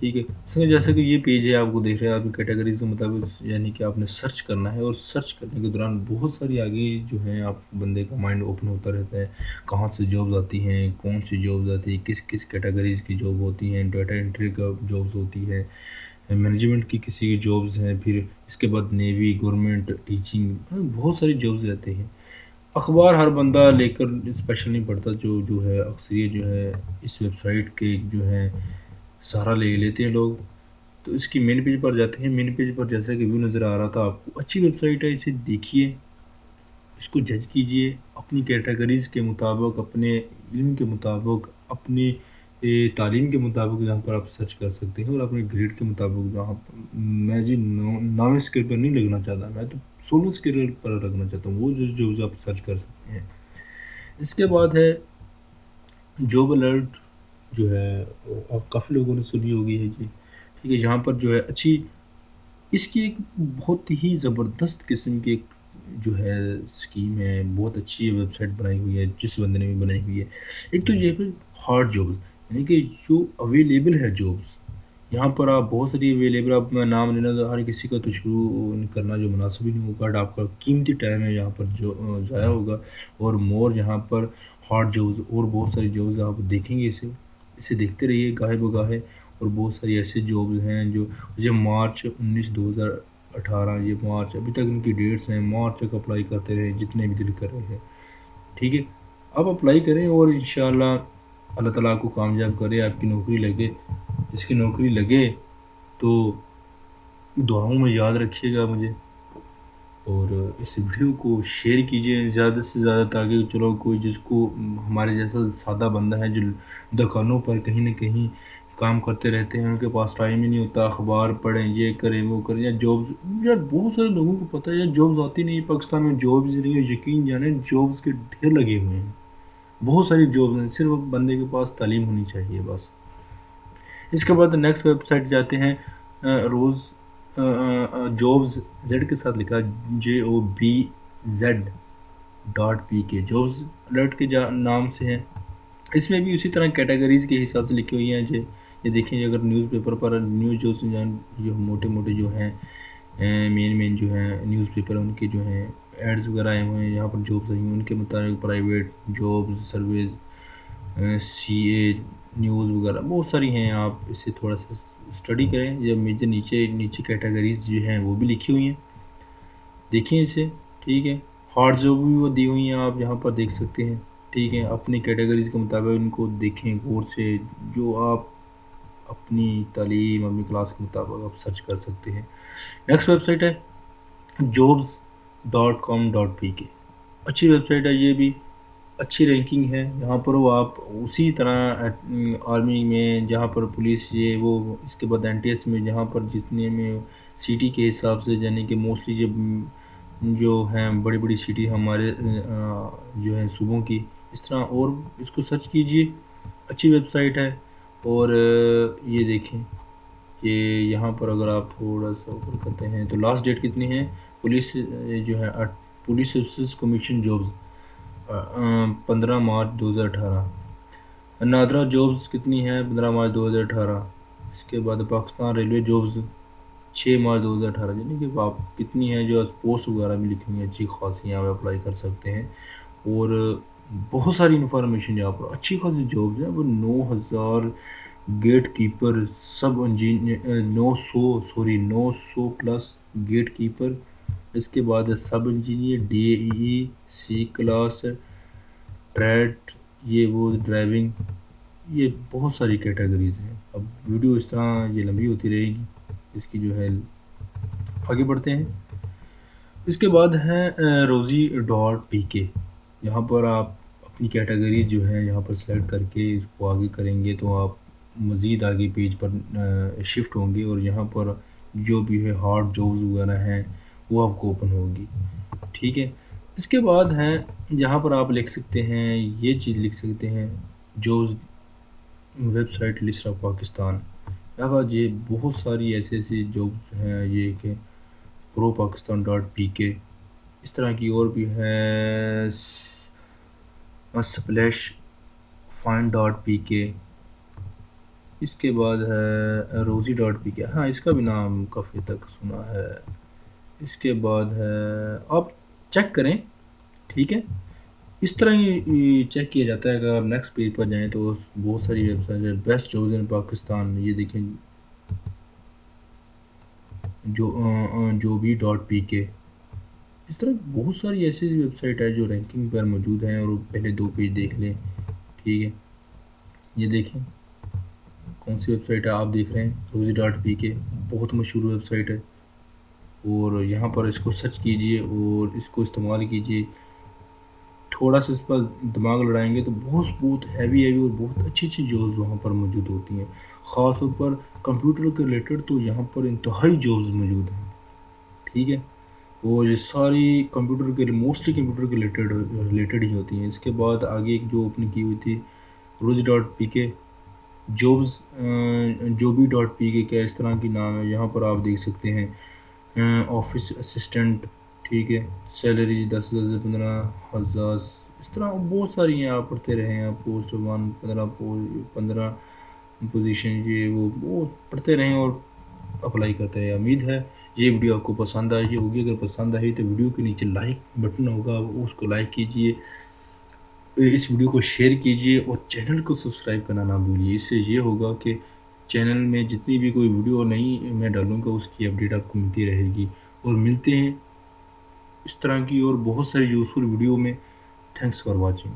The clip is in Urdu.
ٹھیک ہے، اس میں جیسے کہ یہ پیج ہے آپ کو دیکھ رہے ہیں، آپ کی کیٹیگریز کے مطابق یعنی کہ آپ نے سرچ کرنا ہے، اور سرچ کرنے کے دوران بہت ساری آگے جو ہے آپ بندے کا مائنڈ اوپن ہوتا رہتا ہے، کہاں سے جابز آتی ہیں، کون سی جابز آتی ہیں، کس کس کیٹیگریز کی جاب ہوتی ہیں، ڈیٹا انٹری کا جابز ہوتی ہے، مینجمنٹ کی کسی کی جابز ہیں، پھر اس کے بعد نیوی، گورنمنٹ، ٹیچنگ، بہت ساری جابز رہتے ہیں۔ اخبار ہر بندہ لے کر اسپیشل نہیں پڑھتا، جو جو ہے اکثریت جو ہے اس ویب سائٹ کے جو ہے سہارا لے لیتے ہیں لوگ، تو اس کی مین پیج پر جاتے ہیں۔ مین پیج پر جیسا کہ ویو نظر آ رہا تھا آپ کو، اچھی ویب سائٹ ہے، اسے دیکھیے، اس کو جج کیجئے اپنی کیٹیگریز کے مطابق، اپنے علم کے مطابق، اپنی تعلیم کے مطابق، جہاں پر آپ سرچ کر سکتے ہیں، اور اپنے گریڈ کے مطابق جہاں میں جی نامی اسکیل پر نہیں لگنا چاہتا، میں تو سولو اسکیل پر لگنا چاہتا ہوں، وہ جو آپ سرچ کر سکتے ہیں۔ اس کے بعد ہے جاب الرٹ، جو ہے آپ کافی لوگوں نے سنی ہوگی ہے جی، ٹھیک ہے، جہاں پر جو ہے اچھی، اس کی ایک بہت ہی زبردست قسم کی ایک جو ہے اسکیم ہے، بہت اچھی ویب سائٹ بنائی ہوئی ہے جس بندے نے بھی بنائی ہوئی ہے۔ ایک تو یہ ہے ہارڈ جابز، یعنی کہ جو اویلیبل ہے جابز، یہاں پر آپ بہت ساری اویلیبل، آپ میں نام لینا تو ہر کسی کا تو شروع کرنا جو مناسب ہی نہیں ہوگا، بٹ آپ کا قیمتی ٹائم ہے یہاں پر جو ضائع ہوگا، اور مور یہاں پر ہارڈ جابز اور بہت ساری جابز آپ دیکھیں گے، اسے دیکھتے رہیے گاہے بگاہے، اور بہت ساری ایسے جابز ہیں جو یہ مارچ 19/2018، یہ مارچ ابھی تک ان کی ڈیٹس ہیں، مارچ تک اپلائی کرتے رہے جتنے بھی دل کر رہے ہیں، ٹھیک ہے، آپ اپلائی کریں، اور انشاءاللہ اللہ تعالیٰ آپ کو کامیاب کرے، آپ کی نوکری لگے۔ جس کی نوکری لگے تو دعاؤں میں یاد رکھیے گا مجھے، اور اس ویڈیو کو شیئر کیجیے زیادہ سے زیادہ، تاکہ چلو کوئی جس کو ہمارے جیسا سادہ بندہ ہے جو دکانوں پر کہیں نہ کہیں کام کرتے رہتے ہیں، ان کے پاس ٹائم ہی نہیں ہوتا، اخبار پڑھیں، یہ کریں وہ کریں، یا جابز، یار بہت سارے لوگوں کو پتہ ہے یار جابز آتی نہیں پاکستان میں، جابز نہیں ہے، یقین جانیں جابز کے ڈھیر لگے ہوئے ہیں، بہت ساری جابز ہیں، صرف بندے کے پاس تعلیم ہونی چاہیے بس۔ اس کے بعد نیکسٹ ویب سائٹ جاتے ہیں، روز جابز، زیڈ کے ساتھ لکھا، JOBZ.PK، جابز الرٹ کے نام سے ہے۔ اس میں بھی اسی طرح کیٹیگریز کے حساب سے لکھی ہوئی ہیں جی، یہ دیکھیں اگر نیوز پیپر پر نیوز جو موٹے موٹے جو ہیں مین جو ہیں نیوز پیپر، ان کے جو ہیں ایڈز وغیرہ آئے ہوئے ہیں، یہاں پر جابز آئی ہیں ان کے مطابق، private jobs, service, CA news وغیرہ بہت ساری ہیں، آپ اسے تھوڑا سا اسٹڈی کریں، جب نیچے نیچے کیٹیگریز جو ہیں وہ بھی لکھی ہوئی ہیں، دیکھیں اسے، ٹھیک ہے، ہارڈ جو بھی وہ دی ہوئی ہیں آپ یہاں پر دیکھ سکتے ہیں، ٹھیک ہے، اپنی کیٹیگریز کے مطابق ان کو دیکھیں غور سے، جو آپ اپنی تعلیم، اپنی کلاس کے مطابق آپ سرچ کر سکتے ہیں۔ نیکسٹ ویب سائٹ ہے jobs.com.pk، اچھی ویب سائٹ ہے، یہ بھی اچھی رینکنگ ہے، یہاں پر وہ آپ اسی طرح آرمی میں جہاں پر پولیس یہ وہ، اس کے بعد NTS میں جہاں پر جتنے میں سٹی کے حساب سے، یعنی کہ موسٹلی جو ہیں بڑی بڑی سٹی ہمارے جو ہیں صوبوں کی، اس طرح، اور اس کو سرچ کیجئے، اچھی ویب سائٹ ہے۔ اور یہ دیکھیں کہ یہاں پر اگر آپ تھوڑا سا اوپر کرتے ہیں تو لاسٹ ڈیٹ کتنی ہے، پولیس جو ہے police services commission jobs 15 March 2018، NADRA jobs کتنی ہے 15 مارچ 2018، اس کے بعد پاکستان ریلوے جابز 6 مارچ 2018، یعنی کہ آپ کتنی ہیں جو پوسٹ وغیرہ بھی لکھی ہوئی ہیں اچھی خاصی، آپ اپلائی کر سکتے ہیں، اور بہت ساری انفارمیشن یہاں پر اچھی خاصی جابز ہیں، وہ 9,000 gate keeper, sub engineer, 900 plus gate keeper, اس کے بعد sub engineer, DAE، C class, trade, یہ وہ ڈرائیونگ، یہ بہت ساری کیٹیگریز ہیں۔ اب ویڈیو اس طرح یہ لمبی ہوتی رہے گی، اس کی جو ہے آگے بڑھتے ہیں۔ اس کے بعد ہے روزی.PK، یہاں پر آپ اپنی کیٹیگری جو ہے یہاں پر سلیکٹ کر کے اس کو آگے کریں گے تو آپ مزید آگے پیج پر شفٹ ہوں گے، اور یہاں پر جو بھی ہے ہارڈ جابز وغیرہ ہیں وہ آپ کو اوپن ہوگی، ٹھیک ہے۔ اس کے بعد ہے جہاں پر آپ لکھ سکتے ہیں، یہ چیز لکھ سکتے ہیں، jobs website list of Pakistan, یہ بہت ساری ایسی ایسی جابز ہیں، یہ کہ ProPakistan.PK، اس طرح کی اور بھی ہے، سپلیش فائن.PK، اس کے بعد ہے روزی ڈاٹ پی کے، ہاں اس کا بھی نام کافی تک سنا ہے۔ اس کے بعد ہے، آپ چیک کریں، ٹھیک ہے، اس طرح ہی چیک کیا جاتا ہے۔ اگر آپ نیکسٹ پیج پر جائیں تو بہت ساری ویب سائٹ ہے، بیسٹ جابز ان پاکستان، یہ دیکھیں، جو بھی ڈاٹ پی کے، اس طرح بہت ساری ایسی ویب سائٹ ہے جو رینکنگ پر موجود ہیں، اور پہلے دو پیج دیکھ لیں، ٹھیک ہے۔ یہ دیکھیں کون سی ویب سائٹ ہے، آپ دیکھ رہے ہیں روزی ڈاٹ پی کے، بہت مشہور ویب سائٹ ہے، اور یہاں پر اس کو سرچ کیجئے اور اس کو استعمال کیجئے۔ تھوڑا سا اس پر دماغ لڑائیں گے تو بہت بہت ہیوی ہیوی اور بہت اچھی اچھی جابز وہاں پر موجود ہوتی ہیں، خاص طور پر کمپیوٹر کے ریلیٹڈ تو یہاں پر انتہائی جابز موجود ہیں، ٹھیک ہے۔ وہ یہ ساری کمپیوٹر کے موسٹلی کمپیوٹر کے ریلیٹڈ ہی ہوتی ہیں۔ اس کے بعد آگے ایک جو اوپن کی ہوئی تھی روزی ڈاٹ پی کے جابز، جو بھی ڈاٹ پی کے کیا اس طرح کی نام ہے، یہاں پر آپ دیکھ سکتے ہیں آفس اسسٹنٹ، ٹھیک ہے، سیلری 10,000 سے 15,000، اس طرح بہت ساری ہیں، آپ پڑھتے رہیں، آپ پوسٹ 1 15 پوزیشن، یہ وہ بہت پڑھتے رہیں اور اپلائی کرتے رہیں۔ امید ہے یہ ویڈیو آپ کو پسند آئی ہوگی، اگر پسند آئی تو ویڈیو کے نیچے لائک بٹن ہوگا، اس کو لائک کیجئے، اس ویڈیو کو شیئر کیجئے، اور چینل کو سبسکرائب کرنا نہ بھولیے۔ اس سے یہ ہوگا کہ چینل میں جتنی بھی کوئی ویڈیو نہیں میں ڈالوں گا اس کی اپڈیٹ آپ کو ملتی رہے گی، اور ملتے ہیں اس طرح کی اور بہت ساری یوزفل ویڈیو میں۔ Thanks for watching.